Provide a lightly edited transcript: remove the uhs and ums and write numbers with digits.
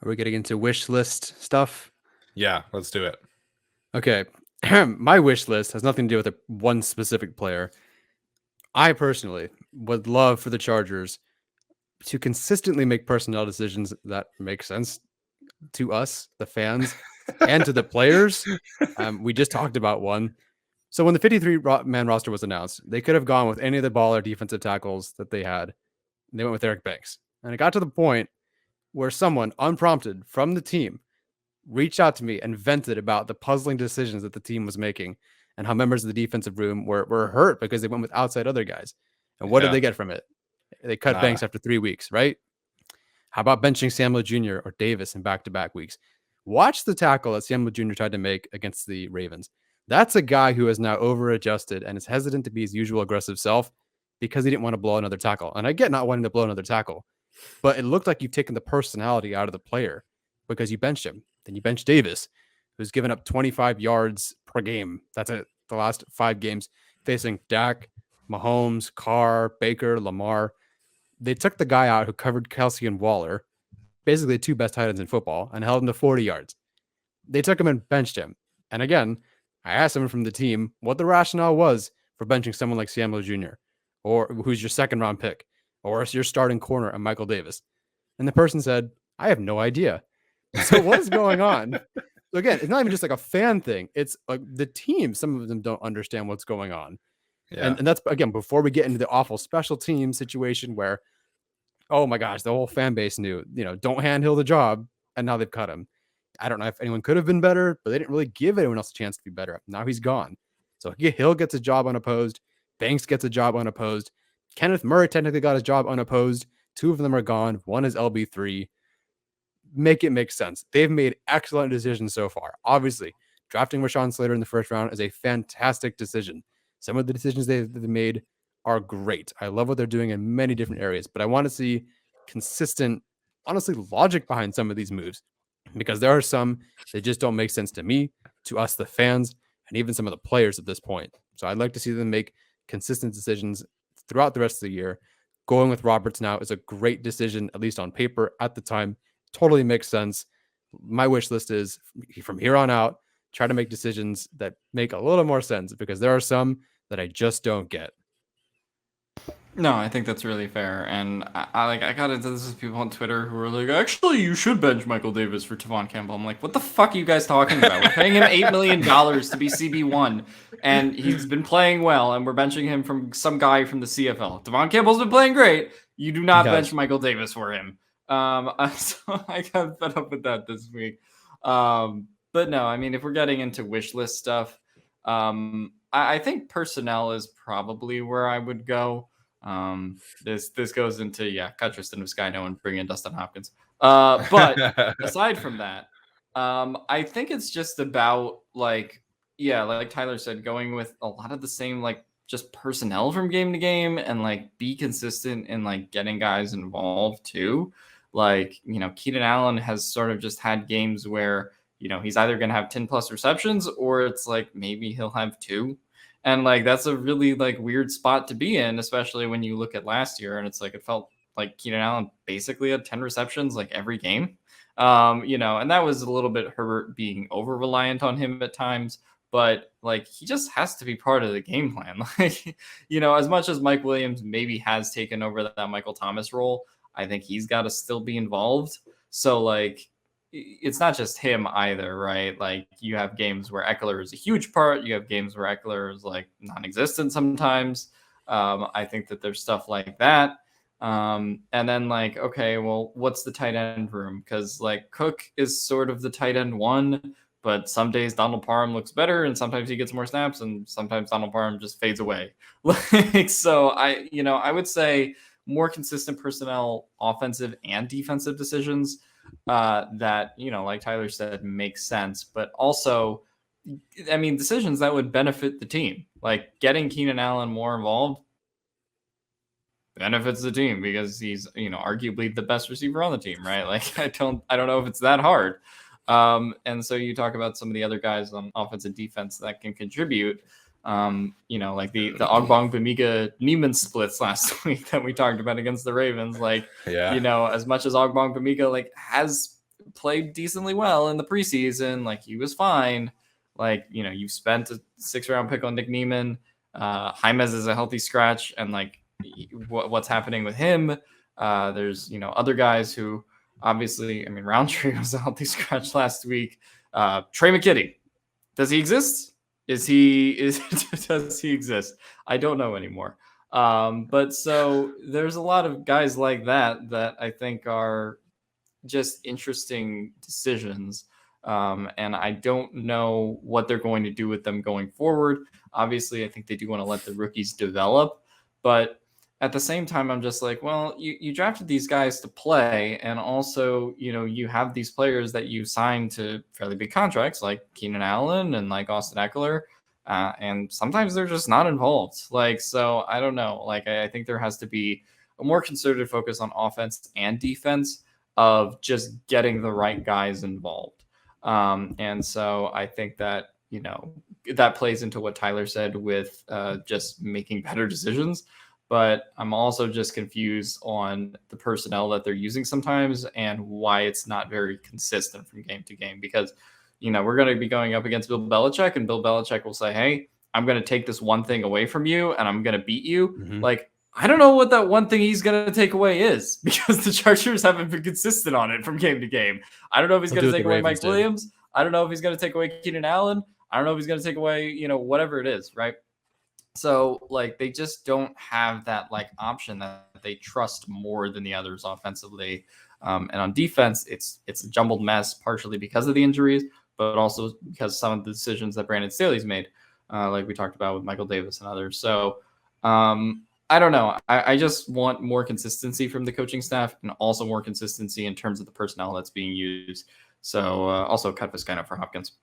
Are we getting into wish list stuff? Yeah, let's do it. Okay. My wish list has nothing to do with one specific player. I personally would love for the Chargers to consistently make personnel decisions that make sense to us, the fans, and to the players. We just talked about one. So when the 53-man roster was announced, they could have gone with any of the baller defensive tackles that they had. They went with Eric Banks. And it got to the point where someone, unprompted from the team, reached out to me and vented about the puzzling decisions that the team was making and how members of the defensive room were hurt because they went with outside other guys. And what did Yeah, they get from it? They cut Banks nada. after 3 weeks, right? How about benching Samuel Jr. or Davis in back-to-back weeks? Watch the tackle that Samuel Jr. tried to make against the Ravens. That's a guy who is now over-adjusted and is hesitant to be his usual aggressive self because he didn't want to blow another tackle. And I get not wanting to blow another tackle, but it looked like you've taken the personality out of the player because you benched him. Then you bench Davis, who's given up 25 yards per game. That's it. The last 5 games facing Dak, Mahomes, Carr, Baker, Lamar. They took the guy out who covered Kelsey and Waller, basically the 2 best tight ends in football, and held him to 40 yards. They took him and benched him. And again, I asked someone from the team what the rationale was for benching someone like Samuel Jr., or who's your second round pick, or your starting corner and Michael Davis. And the person said, I have no idea. So what's going on? So again, it's not even just like a fan thing. It's like the team, some of them don't understand what's going on. Yeah. And that's, again, before we get into the awful special team situation where, oh my gosh, the whole fan base knew, don't hand Hill the job. And now they've cut him. I don't know if anyone could have been better, but they didn't really give anyone else a chance to be better. Now he's gone. So Hill gets a job unopposed. Banks gets a job unopposed. Kenneth Murray technically got his job unopposed. 2 of them are gone. One is LB3. Make it make sense. They've made excellent decisions so far. Obviously, drafting Rashawn Slater in the first round is a fantastic decision. Some of the decisions they've made are great. I love what they're doing in many different areas, but I want to see consistent, honestly, logic behind some of these moves because there are some that just don't make sense to me, to us, the fans, and even some of the players at this point. So I'd like to see them make consistent decisions throughout the rest of the year. Going with Roberts now is a great decision, at least on paper at the time. Totally makes sense. My wish list is from here on out, try to make decisions that make a little more sense because there are some that I just don't get. No, I think that's really fair, and I got into this with people on Twitter who were like, "Actually, you should bench Michael Davis for Tavon Campbell." I'm like, "What the fuck are you guys talking about? We're paying him $8 million to be CB1, and he's been playing well, and we're benching him from some guy from the CFL. Tavon Campbell's been playing great. You do not bench Michael Davis for him." So I got fed up with that this week. But no, I mean, if we're getting into wish list stuff, I think personnel is probably where I would go. This goes into cut Tristan Vizcaino and bring in Dustin Hopkins. But aside from that, I think it's just about like Tyler said, going with a lot of the same just personnel from game to game and be consistent in getting guys involved too. Keenan Allen has sort of just had games where he's either going to have 10 plus receptions or it's maybe he'll have 2. And that's a really weird spot to be in, especially when you look at last year and it's it felt like Keenan Allen basically had 10 receptions every game. And that was a little bit Herbert being over reliant on him at times, but he just has to be part of the game plan. As much as Mike Williams maybe has taken over that Michael Thomas role, I think he's got to still be involved. So it's not just him either, right? You have games where Eckler is a huge part. You have games where Eckler is non-existent sometimes. I think that there's stuff like that. And then okay, well, what's the tight end room? Because Cook is sort of the tight end 1, but some days Donald Parham looks better and sometimes he gets more snaps and sometimes Donald Parham just fades away. So I would say more consistent personnel, offensive and defensive decisions that, like Tyler said, makes sense, but also, I mean, decisions that would benefit the team, getting Keenan Allen more involved benefits the team because he's, arguably the best receiver on the team, right? I don't know if it's that hard. And so you talk about some of the other guys on offense and defense that can contribute. The Ogbong Bamiga Neiman splits last week that we talked about against the Ravens. As much as Ogbong Bamiga has played decently well in the preseason. Like, he was fine. Like, you know, you spent a 6th-round pick on Nick Niemann. Jaimez is a healthy scratch, and like what's happening with him. There's, you know, other guys who obviously, I mean, Roundtree was a healthy scratch last week. Trey McKitty, does he exist? Does he exist? I don't know anymore. But so there's a lot of guys like that I think are just interesting decisions. And I don't know what they're going to do with them going forward. Obviously, I think they do want to let the rookies develop, but at the same time, I'm just like, well, you drafted these guys to play, and also, you know, you have these players that you signed to fairly big contracts, like Keenan Allen and like Austin Eckler, and sometimes they're just not involved. Like, so I don't know. Like, I think there has to be a more concerted focus on offense and defense of just getting the right guys involved. And so I think that, you know, that plays into what Tyler said with just making better decisions. But I'm also just confused on the personnel that they're using sometimes and why it's not very consistent from game to game. Because, you know, we're going to be going up against Bill Belichick, and Bill Belichick will say, hey, I'm going to take this one thing away from you and I'm going to beat you. Mhm. Like, I don't know what that one thing he's going to take away is, because the Chargers haven't been consistent on it from game to game. I don't know if he's going to take away Mike Williams. I don't know if he's going to take away Keenan Allen. I don't know if he's going to take away, you know, whatever it is, right? So, like, they just don't have that, like, option that they trust more than the others offensively. And on defense, it's a jumbled mess, partially because of the injuries, but also because some of the decisions that Brandon Staley's made, like we talked about with Michael Davis and others. So, I don't know. I just want more consistency from the coaching staff, and also more consistency in terms of the personnel that's being used. So, also cut Vizcaino for Hopkins.